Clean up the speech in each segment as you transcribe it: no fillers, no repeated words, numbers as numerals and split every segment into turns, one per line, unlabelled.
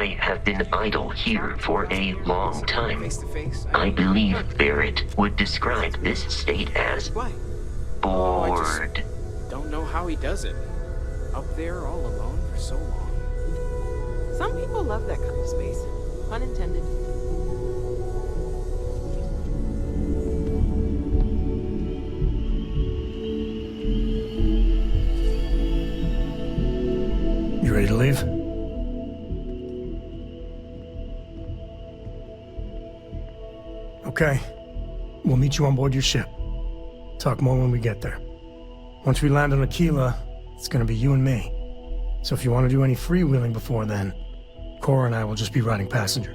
I have been idle here for a long time.
Face to face.
I believe Barrett would describe this state as
Why?
bored.
Don't know how he does it. Up there all alone for so long.
Some people love that kind of space. Pun intended.
You ready to leave? Okay. We'll meet you on board your ship. Talk more when we get there. Once we land on Akila, it's gonna be you and me. So if you want to do any freewheeling before then, Cora and I will just be riding passenger.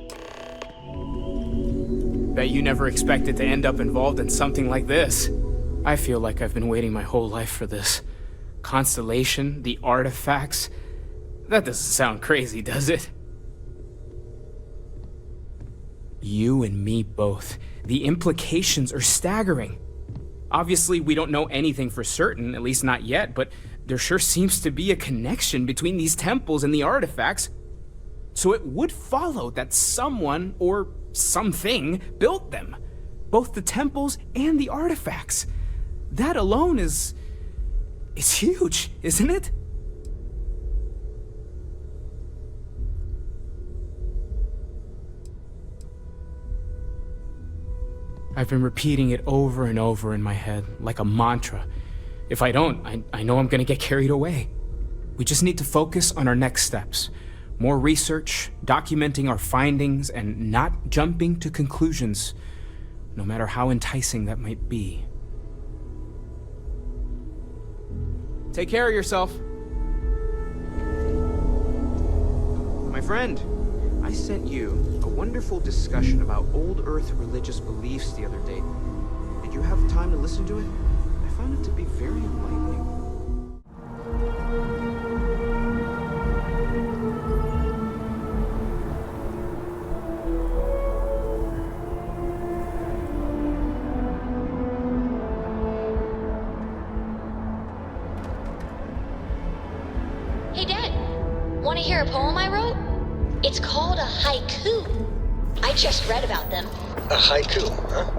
Bet you never expected to end up involved in something like this. I feel like I've been waiting my whole life for this. Constellation, the artifacts. That doesn't sound crazy, does it? You and me both. The implications are staggering. Obviously, we don't know anything for certain, at least not yet, but there sure seems to be a connection between these temples and the artifacts. So it would follow that someone, or something, built them. Both the temples and the artifacts. That alone is huge, isn't it? I've been repeating it over and over in my head, like a mantra. If I don't, I know I'm gonna get carried away. We just need to focus on our next steps. More research, documenting our findings, and not jumping to conclusions, no matter how enticing that might be. Take care of yourself. My friend, I sent you a wonderful discussion about old Earth religious beliefs the other day. Did you have time to listen to it? I found it to be very enlightening.
Hey Dad, want to hear a poem I wrote? It's called a haiku. I just read about them.
A haiku, huh?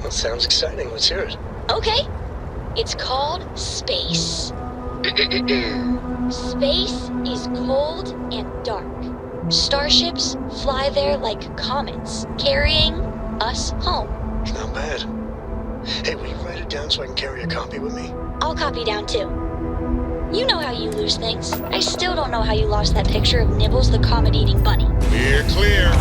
That sounds exciting. Let's hear it.
Okay. It's called Space. Space is cold and dark. Starships fly there like comets, carrying us home.
Not bad. Hey, will you write it down so I can carry a copy with me?
I'll copy down too. You know how you lose things. I still don't know how you lost that picture of Nibbles the comet-eating bunny.
Clear, clear.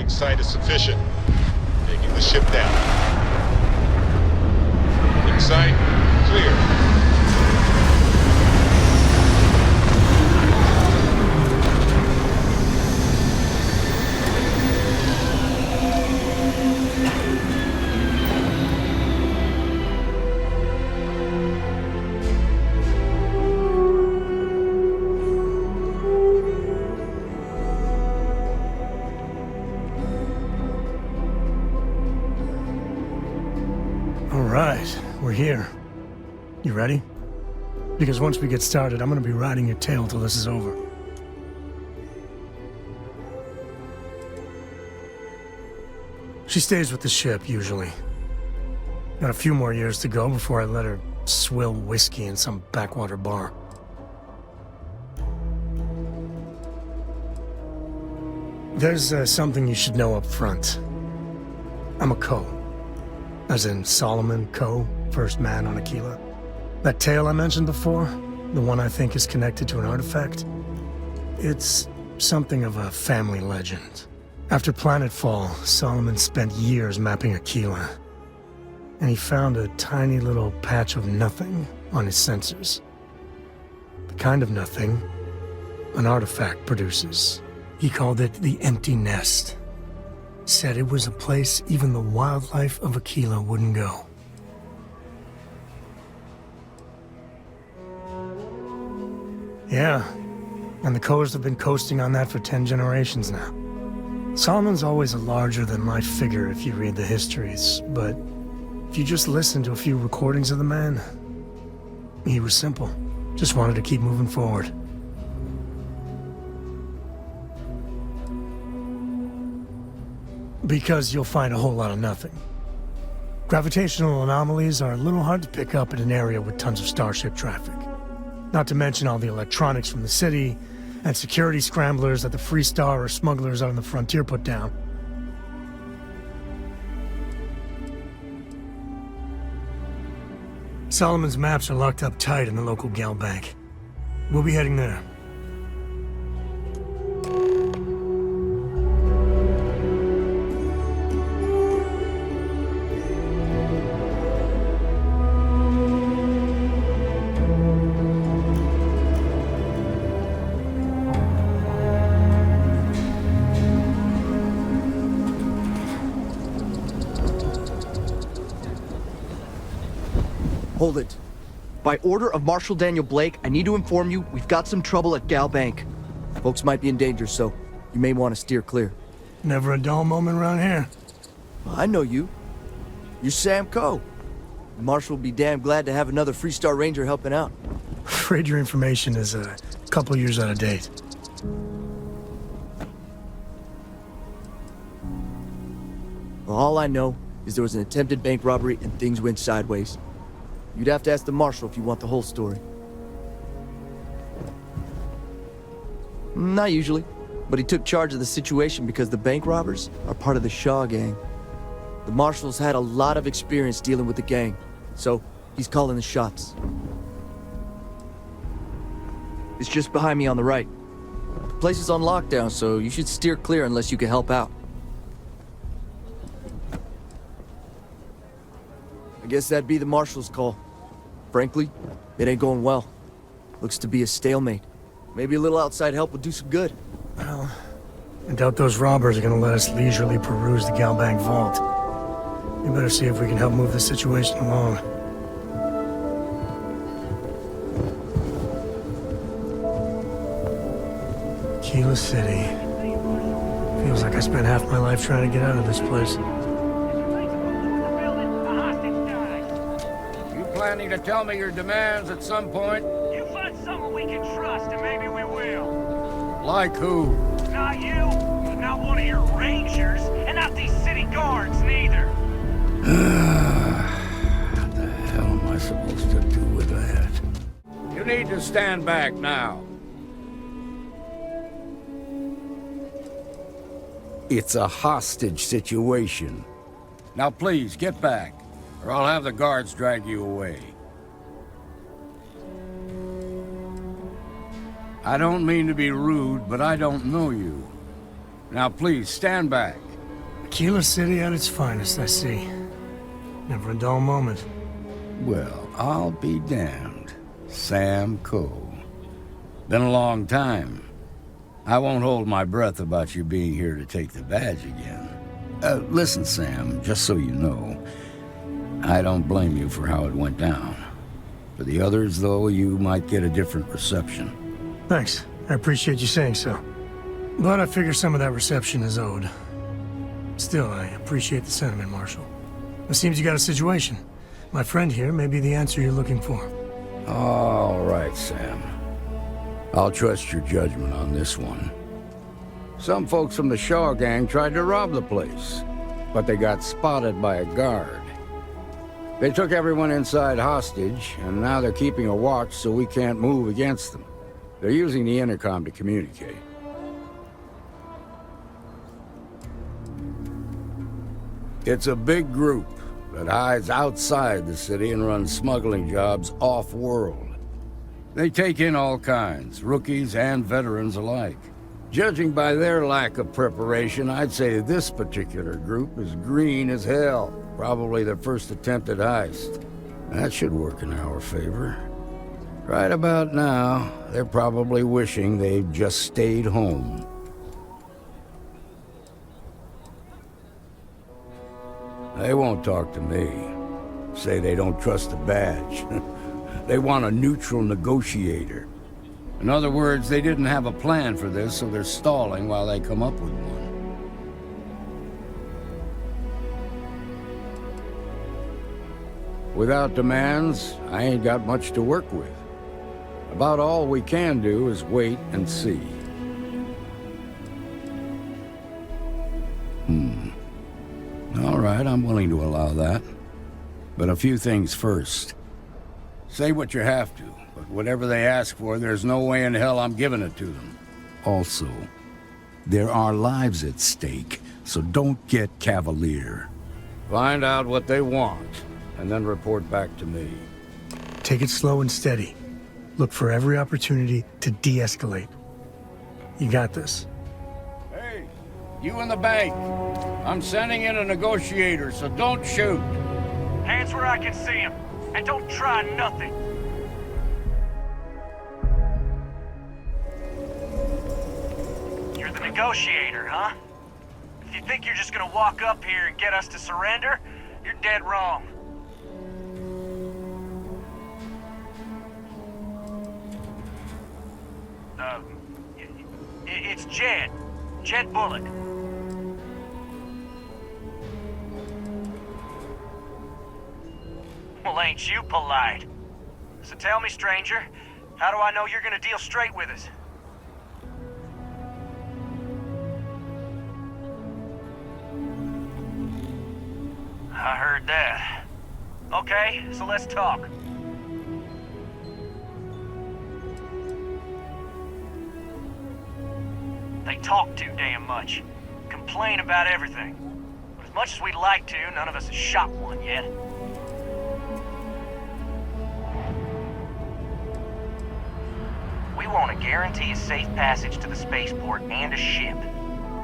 Sight is sufficient. Taking the ship down. Sight clear.
We're here. You ready? Because once we get started, I'm gonna be riding your tail till this is over. She stays with the ship, usually. Got a few more years to go before I let her swill whiskey in some backwater bar. There's something you should know up front. I'm a Co. As in Solomon Co., first man on Akila. That tale I mentioned before, the one I think is connected to an artifact, it's something of a family legend. After planetfall, Solomon spent years mapping Akila, and he found a tiny little patch of nothing on his sensors. The kind of nothing an artifact produces. He called it the empty nest. said it was a place even the wildlife of Akila wouldn't go. Yeah, and the coast have been coasting on that for 10 generations now. Solomon's always a larger-than-life figure if you read the histories, but if you just listen to a few recordings of the man, he was simple. Just wanted to keep moving forward. Because you'll find a whole lot of nothing. Gravitational anomalies are a little hard to pick up in an area with tons of starship traffic. Not to mention all the electronics from the city, and security scramblers that the Free Star or smugglers out on the frontier put down. Solomon's maps are locked up tight in the local gal bank. We'll be heading there.
Hold it. By order of Marshal Daniel Blake, I need to inform you we've got some trouble at Gal Bank. Folks might be in danger, so you may want to steer clear.
Never a dull moment around here.
Well, I know you. You're Sam Coe. The Marshal will be damn glad to have another Free Star Ranger helping out.
Afraid your information is a couple years out of date.
Well, all I know is there was an attempted bank robbery and things went sideways. You'd have to ask the Marshal if you want the whole story. Not usually, but he took charge of the situation because the bank robbers are part of the Shaw gang. The Marshal's had a lot of experience dealing with the gang, so he's calling the shots. It's just behind me on the right. The place is on lockdown, so you should steer clear unless you can help out. I guess that'd be the Marshal's call. Frankly, it ain't going well. Looks to be a stalemate. Maybe a little outside help would do some good.
Well, I doubt those robbers are gonna let us leisurely peruse the Galbank vault. We better see if we can help move the situation along. Akila City. Feels like I spent half my life trying to get out of this place.
Planning to tell me your demands at some point?
You find someone we can trust and maybe we will.
Like who?
Not you, not one of your rangers, and not these city guards neither.
What the hell am I supposed to do with that? You need to stand back now. It's a hostage situation. Now please, get back, or I'll have the guards drag you away. I don't mean to be rude, but I don't know you. Now please, stand back.
Akila City at its finest, I see. Never a dull moment.
Well, I'll be damned. Sam Coe. Been a long time. I won't hold my breath about you being here to take the badge again. Listen, Sam, just so you know, I don't blame you for how it went down. For the others, though, you might get a different reception.
Thanks. I appreciate you saying so. But I figure some of that reception is owed. Still, I appreciate the sentiment, Marshal. It seems you got a situation. My friend here may be the answer you're looking for.
All right, Sam. I'll trust your judgment on this one. Some folks from the Shaw gang tried to rob the place, but they got spotted by a guard. They took everyone inside hostage, and now they're keeping a watch so we can't move against them. They're using the intercom to communicate. It's a big group that hides outside the city and runs smuggling jobs off-world. They take in all kinds, rookies and veterans alike. Judging by their lack of preparation, I'd say this particular group is green as hell. Probably their first attempt at heist. That should work in our favor. Right about now, they're probably wishing they'd just stayed home. They won't talk to me. Say they don't trust the badge. They want a neutral negotiator. In other words, they didn't have a plan for this, so they're stalling while they come up with one. Without demands, I ain't got much to work with. About all we can do is wait and see. All right, I'm willing to allow that. But a few things first. Say what you have to, but whatever they ask for, there's no way in hell I'm giving it to them. Also, there are lives at stake, so don't get cavalier. Find out what they want, and then report back to me.
Take it slow and steady. Look for every opportunity to de-escalate. You got this.
Hey, you in the bank. I'm sending in a negotiator, so don't shoot.
Hands where I can see him. And don't try nothing. You're the negotiator, huh? If you think you're just gonna walk up here and get us to surrender, you're dead wrong. It's Jed. Jed Bullock. Well, ain't you polite? So tell me, stranger, how do I know you're gonna deal straight with us? I heard that. Okay, so let's talk. They talk too damn much. Complain about everything. But as much as we'd like to, none of us has shot one yet. We want to guarantee a safe passage to the spaceport and a ship.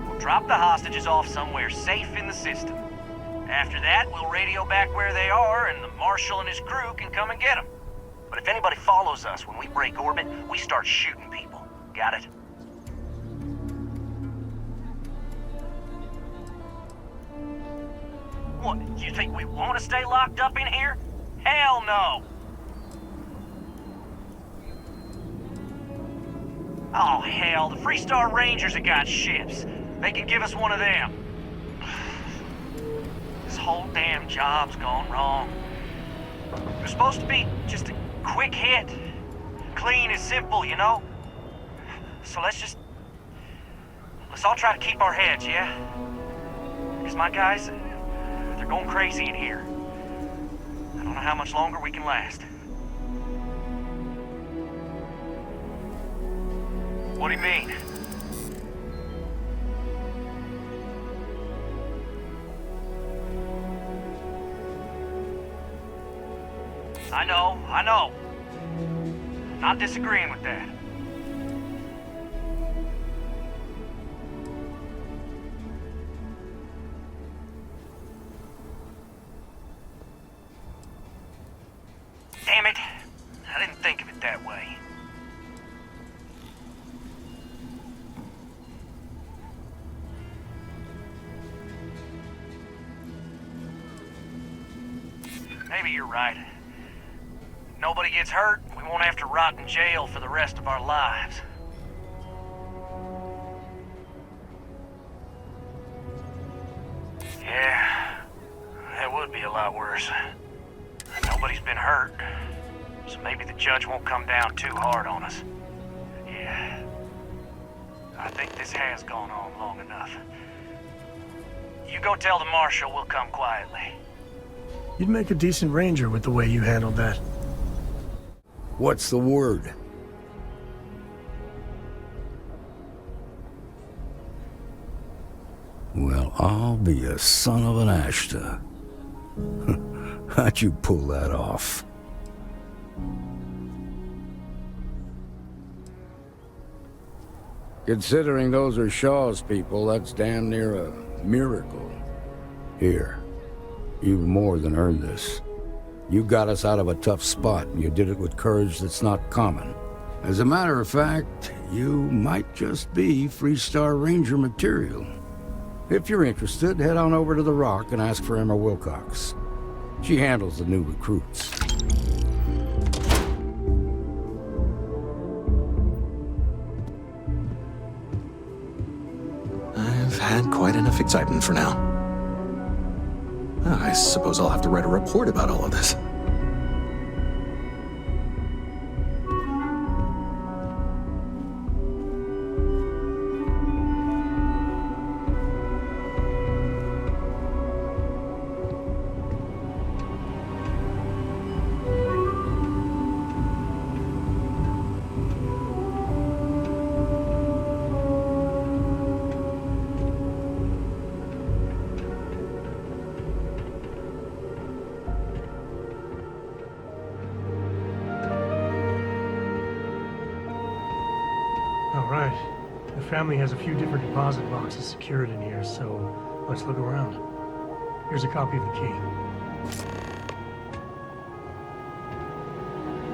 We'll drop the hostages off somewhere safe in the system. After that, we'll radio back where they are, and the Marshal and his crew can come and get them. But if anybody follows us when we break orbit, we start shooting people. Got it? What, you think we want to stay locked up in here? Hell no! Oh, hell, the Freestar Rangers have got ships. They can give us one of them. This whole damn job's gone wrong. It was supposed to be just a quick hit. Clean and simple, you know? So let's all try to keep our heads, yeah? Because my guys, they're going crazy in here. I don't know how much longer we can last. What do you mean? I know. Not disagreeing with that. Damn it. I didn't think of it that way. Maybe you're right. Nobody gets hurt, we won't have to rot in jail for the rest of our lives. Yeah, that would be a lot worse. Nobody's been hurt, so maybe the judge won't come down too hard on us. Yeah, I think this has gone on long enough. You go tell the Marshal we'll come quietly.
You'd make a decent ranger with the way you handled that.
What's the word? Well, I'll be a son of an Ashta. How'd you pull that off? Considering those are Shaw's people, that's damn near a miracle. Here, you've more than earned this. You got us out of a tough spot, and you did it with courage that's not common. As a matter of fact, you might just be Freestar Ranger material. If you're interested, head on over to the Rock and ask for Emma Wilcox. She handles the new recruits.
I've had quite enough excitement for now. I suppose I'll have to write a report about all of this.
All right. The family has a few different deposit boxes secured in here, so let's look around. Here's a copy of the key.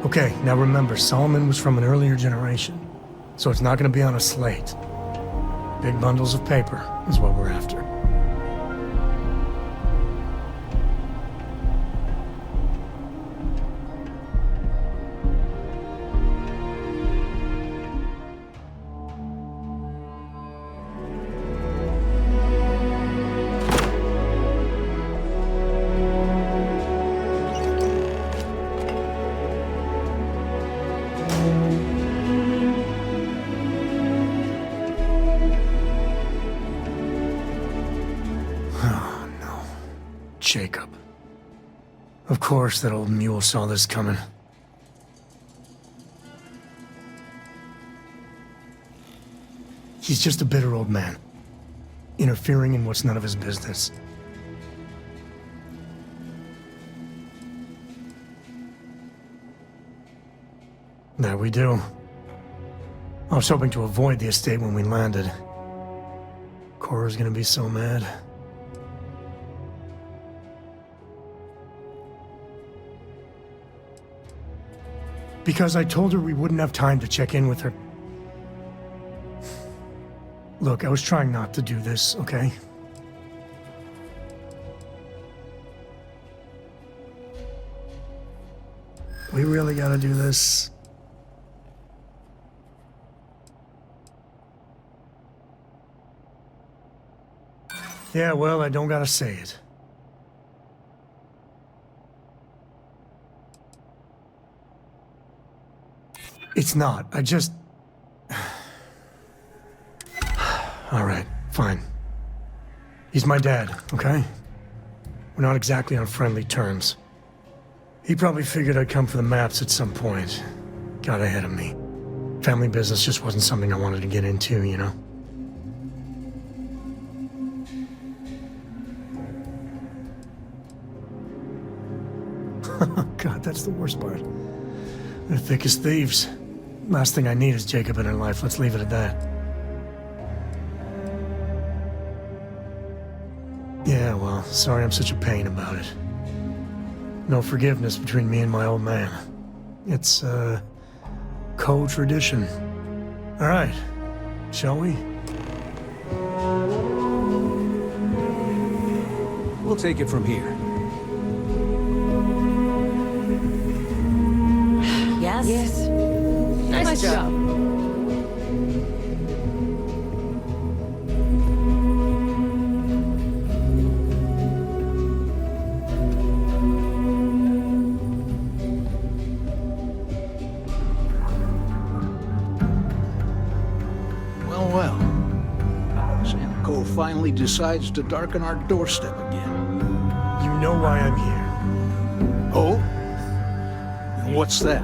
Okay, now remember, Solomon was from an earlier generation, so it's not going to be on a slate. Big bundles of paper is what we're after. Jacob. Of course that old mule saw this coming. He's just a bitter old man, interfering in what's none of his business. There we do. I was hoping to avoid the estate when we landed. Cora's gonna be so mad. Because I told her we wouldn't have time to check in with her. Look, I was trying not to do this, okay? We really gotta do this. Yeah, well, I don't gotta say it. It's not. I just... All right, fine. He's my dad, okay? We're not exactly on friendly terms. He probably figured I'd come for the maps at some point. Got ahead of me. Family business just wasn't something I wanted to get into, you know? God, that's the worst part. They're thick as thieves. Last thing I need is Jacob in her life. Let's leave it at that. Yeah, well, sorry I'm such a pain about it. No forgiveness between me and my old man. It's, co-tradition. All right, shall we?
We'll take it from here.
Yes. Nice job.
Well. Sam Cole finally decides to darken our doorstep again.
You know why I'm here.
Oh? And what's that?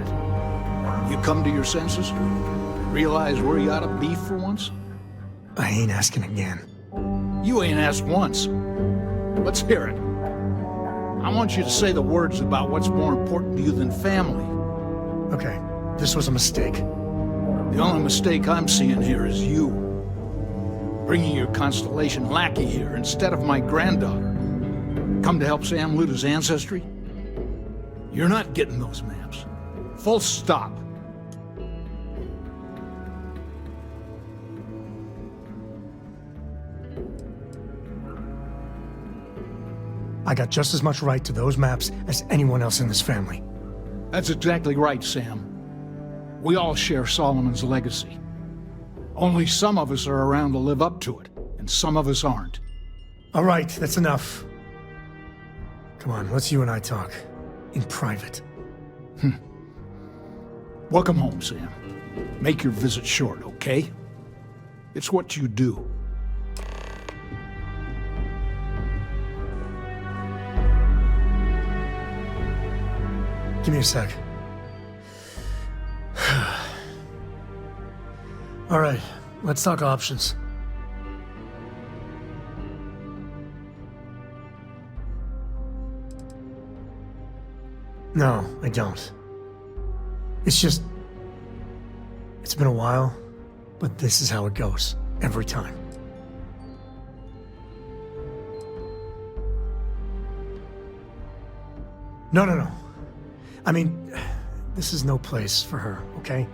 You come to your senses? Realize where you ought to be for once?
I ain't asking again.
You ain't asked once. Let's hear it. I want you to say the words about what's more important to you than family.
Okay, this was a mistake.
The only mistake I'm seeing here is you. Bringing your Constellation lackey here instead of my granddaughter. Come to help Sam loot his ancestry? You're not getting those maps. Full stop.
I got just as much right to those maps as anyone else in this family.
That's exactly right, Sam. We all share Solomon's legacy. Only some of us are around to live up to it, and some of us aren't.
All right, that's enough. Come on, let's you and I talk. In private.
Welcome home, Sam. Make your visit short, okay? It's what you do.
Give me a sec. All right, let's talk options. No, I don't. It's just... It's been a while, but this is how it goes. Every time. No. I mean, this is no place for her, okay?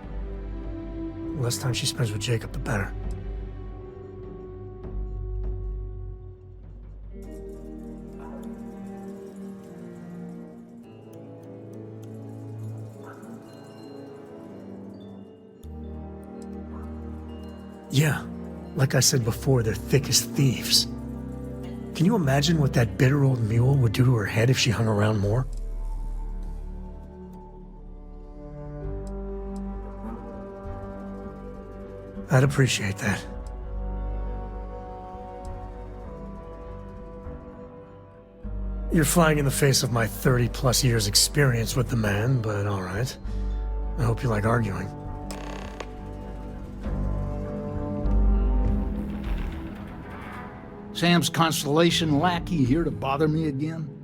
The less time she spends with Jacob, the better. Yeah, like I said before, they're thick as thieves. Can you imagine what that bitter old mule would do to her head if she hung around more? I'd appreciate that. You're flying in the face of my 30-plus years experience with the man, but all right. I hope you like arguing.
Sam's Constellation lackey here to bother me again?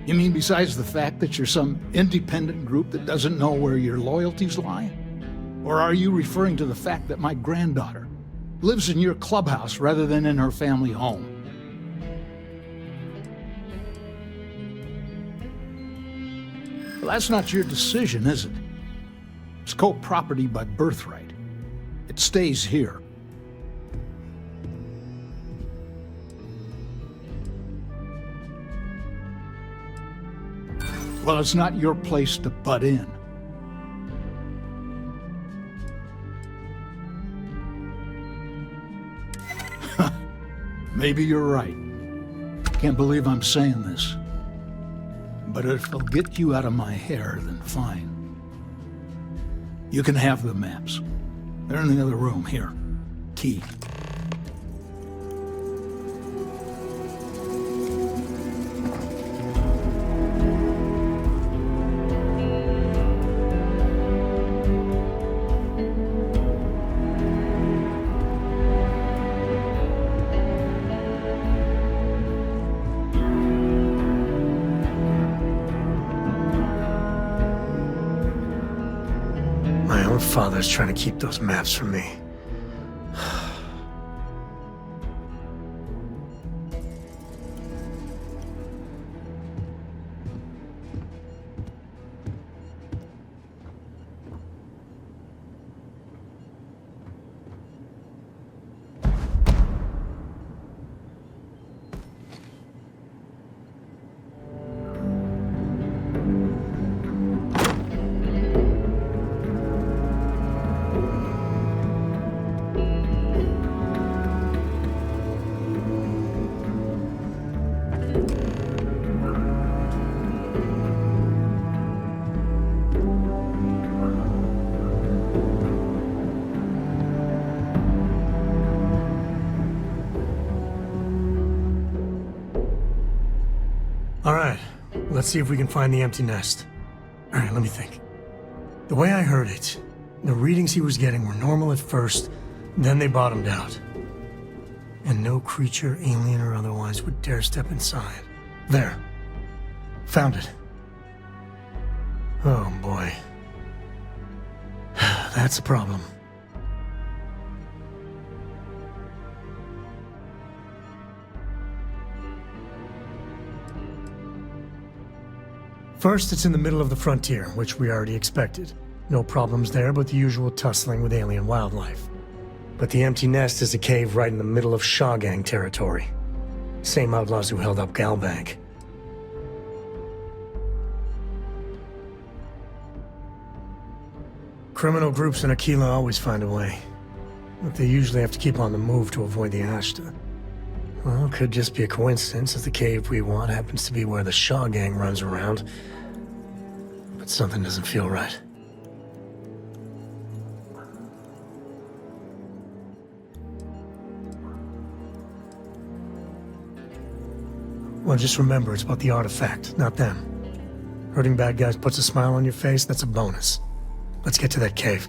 You mean besides the fact that you're some independent group that doesn't know where your loyalties lie? Or are you referring to the fact that my granddaughter lives in your clubhouse rather than in her family home? Well, that's not your decision, is it? It's co-property by birthright. It stays here. Well, it's not your place to butt in. Maybe you're right. Can't believe I'm saying this. But if it'll get you out of my hair, then fine. You can have the maps. They're in the other room, here. Key.
Father's trying to keep those maps from me. Let's see if we can find the empty nest. All right, let me think. The way I heard it, the readings he was getting were normal at first, then they bottomed out. And no creature, alien or otherwise, would dare step inside. There. Found it. Oh, boy. That's a problem. First, it's in the middle of the frontier, which we already expected. No problems there, but the usual tussling with alien wildlife. But the empty nest is a cave right in the middle of Shaw Gang territory. Same outlaws who held up Galbank. Criminal groups in Akila always find a way. But they usually have to keep on the move to avoid the Ashta. Well, it could just be a coincidence that the cave we want happens to be where the Shaw Gang runs around. But something doesn't feel right. Well, just remember, it's about the artifact, not them. Hurting bad guys puts a smile on your face, that's a bonus. Let's get to that cave.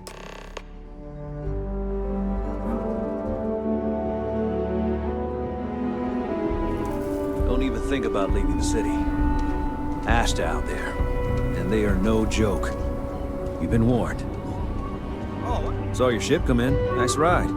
Don't even think about leaving the city. Ashta out there, and they are no joke. You've been warned. Oh, saw your ship come in. Nice ride.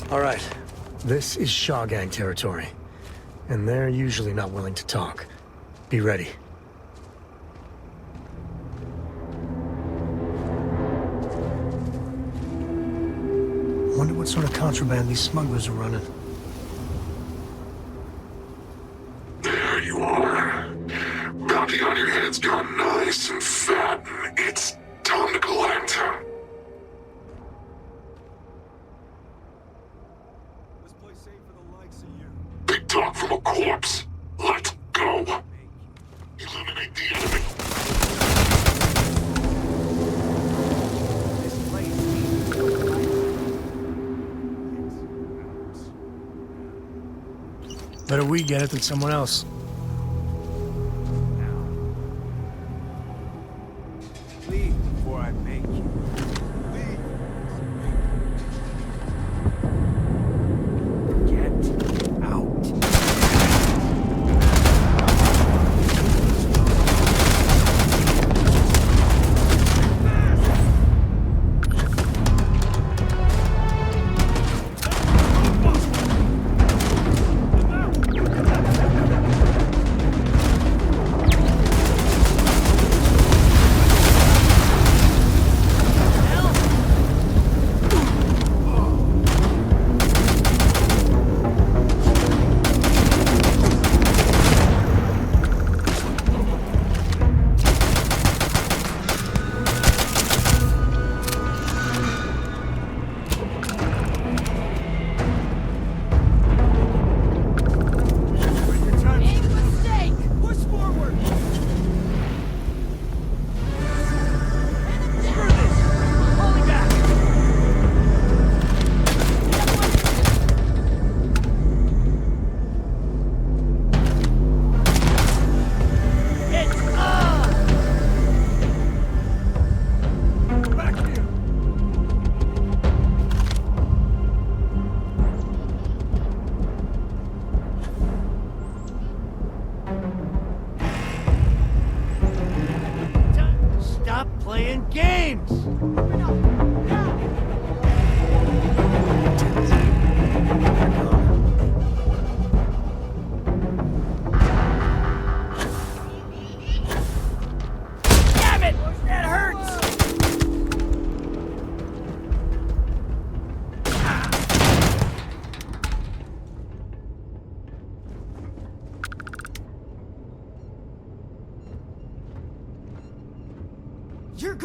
All right, this is Shaw Gang territory, and they're usually not willing to talk. Be ready. Wonder what sort of contraband these smugglers are running.
There you are. Bounty on your head's gone nice and fat, and it's time to collect. Big talk from a corpse. Let's go. Eliminate the enemy.
Better we get it than someone else.
Leave before I make you.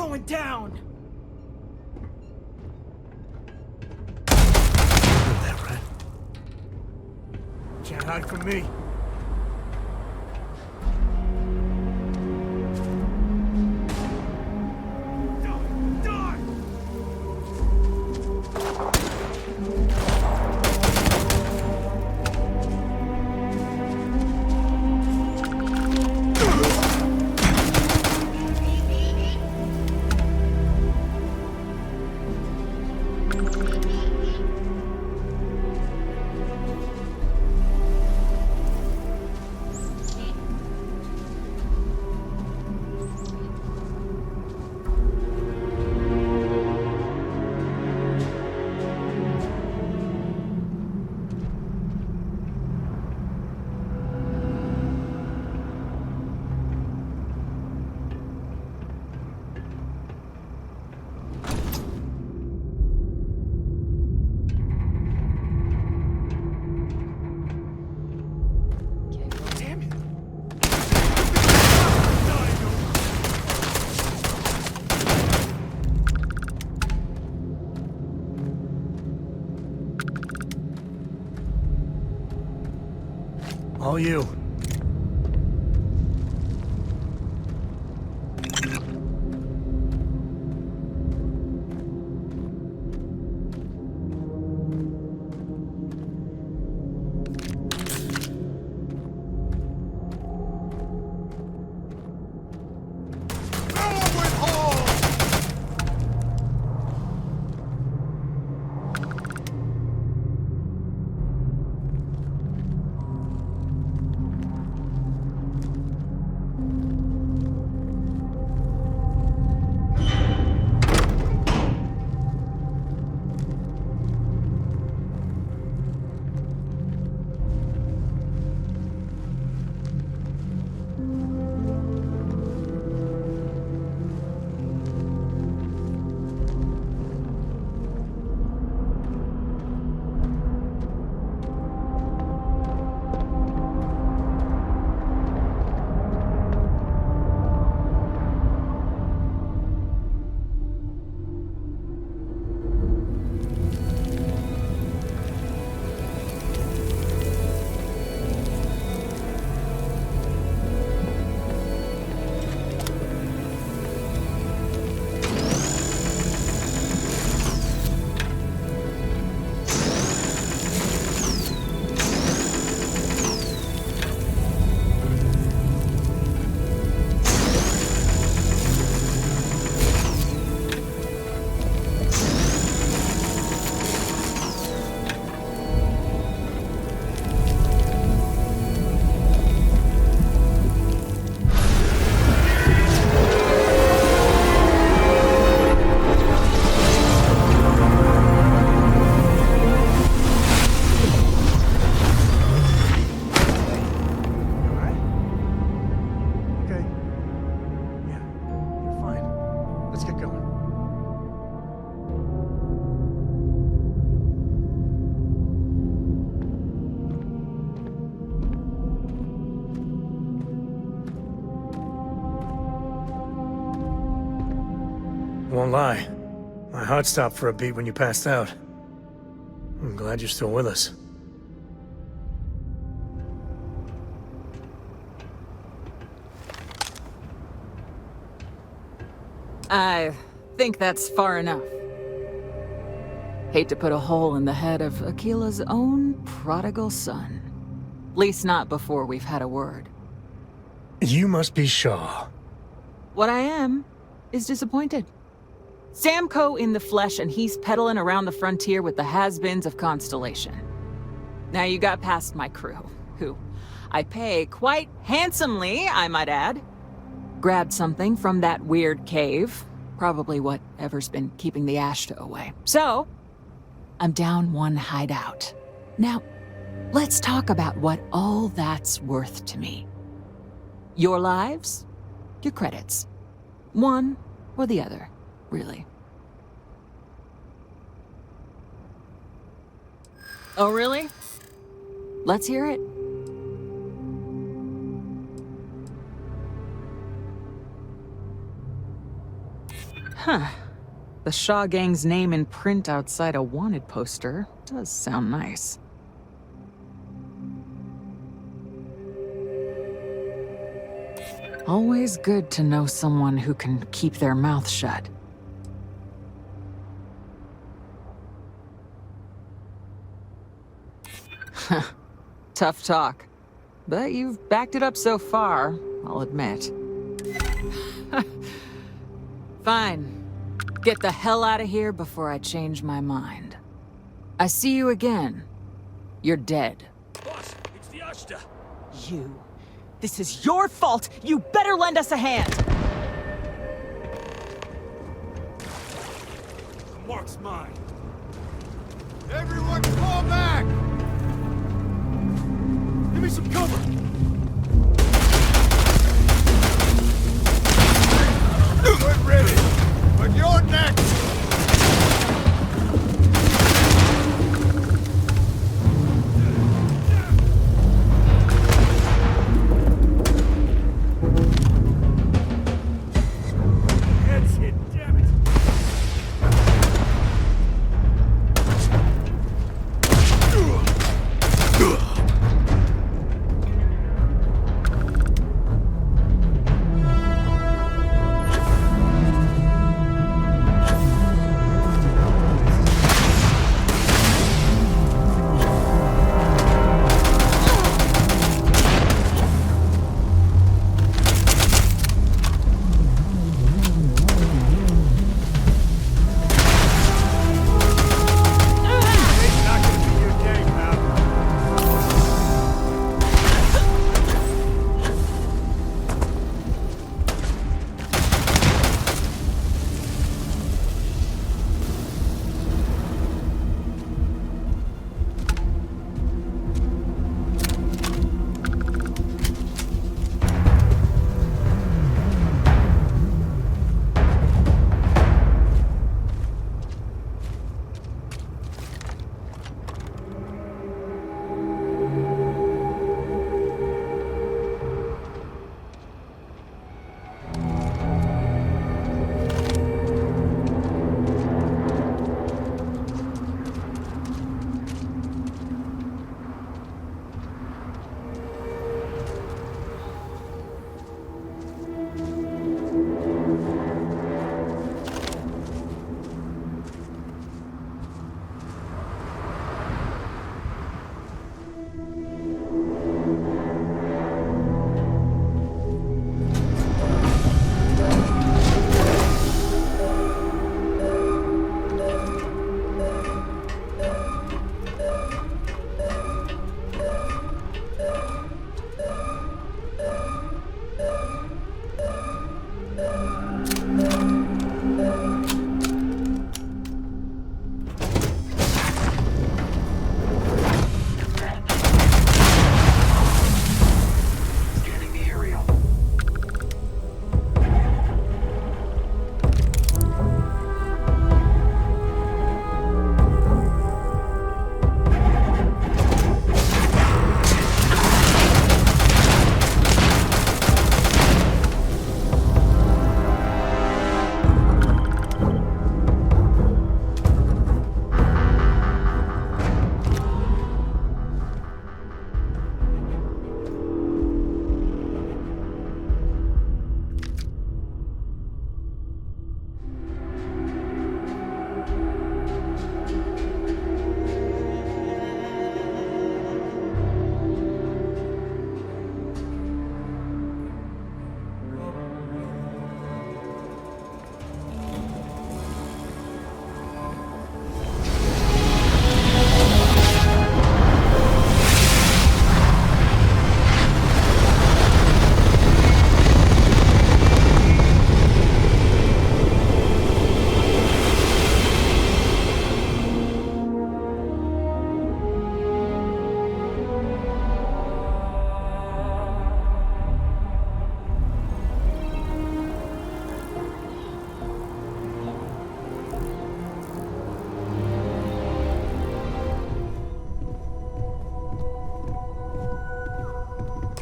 going down!
That right? Can't hide from me. All you. Won't lie. My heart stopped for a beat when you passed out. I'm glad you're still with us.
I think that's far enough. Hate to put a hole in the head of Akila's own prodigal son. Least not before we've had a word.
You must be Shaw.
What I am is disappointed. Samco in the flesh, and he's peddling around the frontier with the has-beens of Constellation. Now you got past my crew, who I pay quite handsomely, I might add. Grabbed something from that weird cave. Probably whatever's been keeping the Ashta away. So, I'm down one hideout. Now, let's talk about what all that's worth to me. Your lives, your credits. One or the other, really. Oh, really? Let's hear it. Huh. The Shaw Gang's name in print outside a wanted poster does sound nice. Always good to know someone who can keep their mouth shut. Tough talk. But you've backed it up so far, I'll admit. Fine. Get the hell out of here before I change my mind. I see you again. You're dead.
Boss, it's the Ashta.
You. This is your fault! You better lend us a hand!
The mark's mine.
Everyone fall back!
Give me some cover!
We're ready, but you're next!
Head's hit, damn it!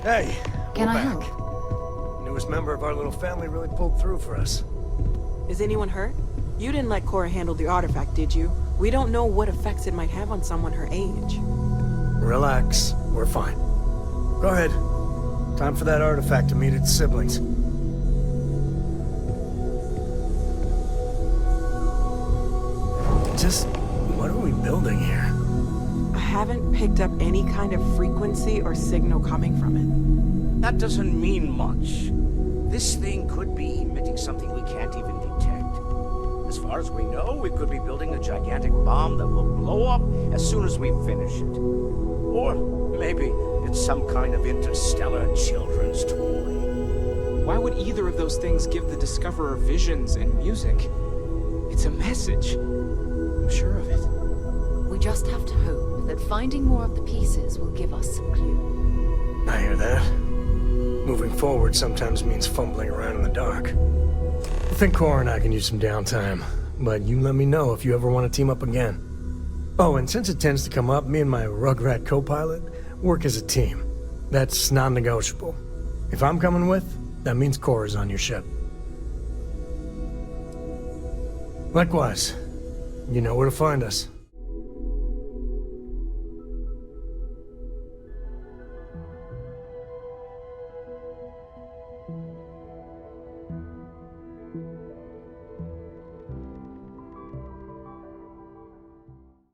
Hey,
Can
we're
I
back.
help?
Newest member of our little family really pulled through for us.
Is anyone hurt? You didn't let Cora handle the artifact, did you? We don't know what effects it might have on someone her age.
Relax. We're fine. Go ahead. Time for that artifact to meet its siblings. Just what are we building here?
I haven't picked up any kind of frequency or signal coming from it.
That doesn't mean much. This thing could be emitting something we can't even detect. As far as we know, we could be building a gigantic bomb that will blow up as soon as we finish it. Or maybe it's some kind of interstellar children's toy.
Why would either of those things give the Discoverer visions and music? It's a message. I'm sure of it.
We just have to hope that finding more of the pieces will give us some clue.
I hear that. Moving forward sometimes means fumbling around in the dark. I think Cora and I can use some downtime, but you let me know if you ever want to team up again. Oh, and since it tends to come up, me and my Rugrat co-pilot work as a team. That's non-negotiable. If I'm coming with, that means Cora's on your ship. Likewise, you know where to find us.